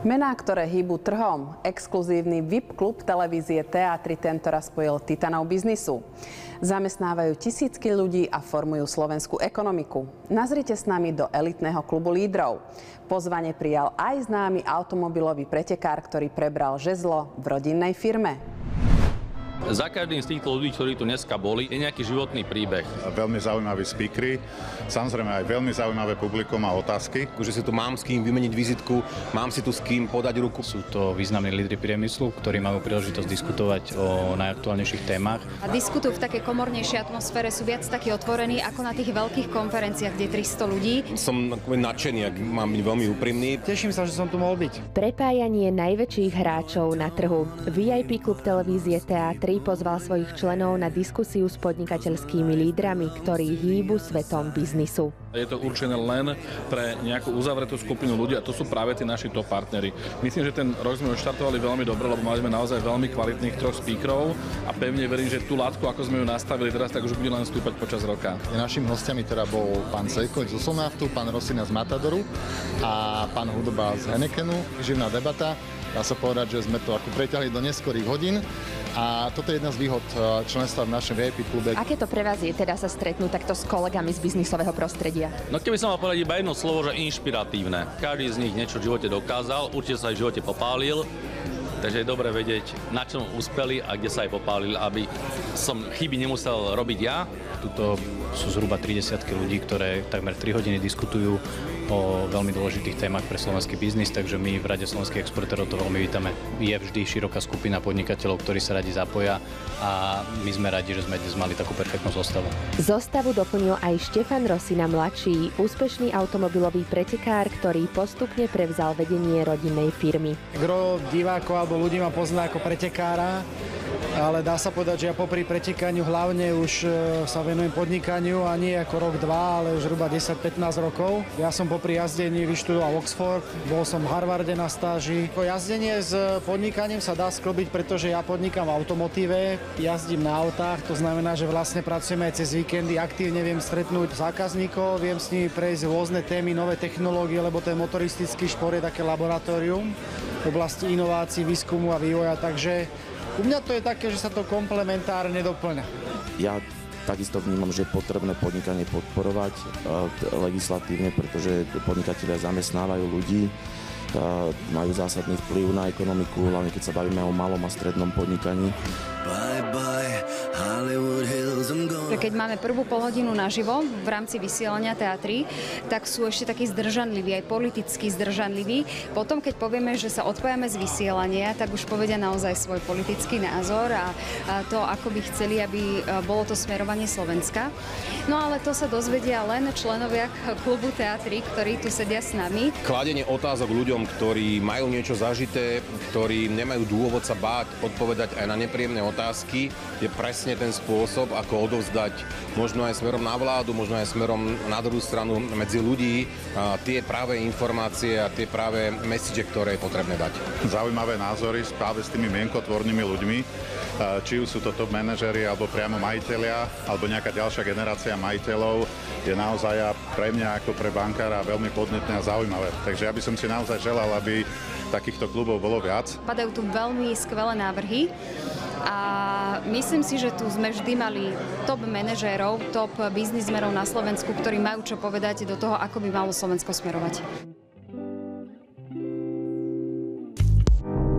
Mená, ktoré hýbu trhom. Exkluzívny VIP klub televízie Teatry tentoraz spojil titanov biznisu. Zamestnávajú tisícky ľudí a formujú slovenskú ekonomiku. Nazrite s nami do elitného klubu lídrov. Pozvanie prijal aj známy automobilový pretekár, ktorý prebral žezlo v rodinnej firme. Za každým z týchto ľudí, ktorí tu dneska boli, je nejaký životný príbeh. Veľmi zaujímaví speakery, samozrejme aj veľmi zaujímavé publikum a otázky. Že si tu mám s kým vymeniť vizitku, mám si tu s kým podať ruku. Sú to významní lídri priemyslu, ktorí majú príležitosť diskutovať o najaktuálnejších témach. A diskutujú v takej komornejšej atmosfére, sú viac takí otvorení ako na tých veľkých konferenciách, kde 300 ľudí. Som nadšený, ak mám byť veľmi úprimný. Teším sa, že som tu mohol byť. Prepájanie najväčších hráčov na trhu. VIP klub televízie Teatry pozval svojich členov na diskusiu s podnikateľskými lídrami, ktorí hýbu svetom biznisu. Je to určené len pre nejakú uzavretú skupinu ľudí a to sú práve tí naši top partneri. Myslím, že ten rok sme už štartovali veľmi dobre, lebo mali sme naozaj veľmi kvalitných 3 speakerov a pevne verím, že tú látku, ako sme ju nastavili teraz, tak už bude len stúpať počas roka. Našimi hostiami teda bol pán Sejko z Usolnaftu, pán Rosina z Matadoru a pán Hudoba z Heinekenu. Živná debata. Dá sa povedať, že sme to ako preťahli do neskorých hodín. A toto je jedna z výhod členstva v našom VIP klube. Aké to pre vás je teda sa stretnúť takto s kolegami z biznisového prostredia? No keby som mal povedať iba jedno slovo, že inšpiratívne. Každý z nich niečo v živote dokázal, určite sa aj v živote popálil. Takže je dobre vedieť, na čom uspeli a kde sa aj popálil, aby som chyby nemusel robiť ja. Tuto sú zhruba 30 ľudí, ktoré takmer 3 hodiny diskutujú o veľmi dôležitých témach pre slovenský biznis, takže my v Rade slovenských exportérov to veľmi vítame. Je vždy široká skupina podnikateľov, ktorí sa radi zapoja a my sme radi, že sme dnes mali takú perfektnú zostavu. Zostavu doplnil aj Štefan Rosina mladší, úspešný automobilový pretekár, ktorý postupne prevzal vedenie rodinnej firmy. Gro divákov alebo ľudí ma pozná ako pretekára, ale dá sa povedať, že ja popri pretekaniu hlavne už sa venujem podnikaniu a nie ako rok, 2, ale už zhruba 10-15 rokov. Ja som popri jazdení vyštudoval Oxford, bol som v Harvarde na stáži. Jazdenie s podnikaním sa dá sklobiť, pretože ja podnikám v automotíve, jazdím na autách, to znamená, že vlastne pracujeme aj cez víkendy, aktívne viem stretnúť zákazníkov, viem s nimi prejsť rôzne témy, nové technológie, lebo ten motoristický šport je také laboratórium v oblasti inovácií, výskumu a vývoja, takže u mňa to je také, že sa to komplementárne doplňa. Ja takisto vnímam, že je potrebné podnikanie podporovať legislatívne, pretože podnikatelia zamestnávajú ľudí, majú zásadný vplyv na ekonomiku, hlavne keď sa bavíme o malom a strednom podnikaní. Keď máme prvú polhodinu naživo v rámci vysielania Teatry, tak sú ešte takí zdržanliví, aj politicky zdržanliví. Potom, keď povieme, že sa odpájame z vysielania, tak už povedia naozaj svoj politický názor a to, ako by chceli, aby bolo to smerovanie Slovenska. No ale to sa dozvedia len členovia klubu Teatry, ktorí tu sedia s nami. Kladenie otázok ľuďom, ktorí majú niečo zažité, ktorí nemajú dôvod sa báť odpovedať aj na nepríjemné otázky, je presne ten spôsob, ako odovzdať možno aj smerom na vládu, možno aj smerom na druhú stranu medzi ľudí tie práve informácie a tie práve message, ktoré je potrebné dať. Zaujímavé názory práve s tými mienkotvornými ľuďmi, či už sú to top manažeri alebo priamo majitelia, alebo nejaká ďalšia generácia majiteľov, je naozaj pre mňa ako pre bankára veľmi podnetné a zaujímavé. Takže ja by som si naozaj želal, aby takýchto klubov bolo viac. Padajú tu veľmi skvelé návrhy a myslím si, že tu sme vždy mali top manažérov, top biznismenov na Slovensku, ktorí majú čo povedať do toho, ako by malo Slovensko smerovať.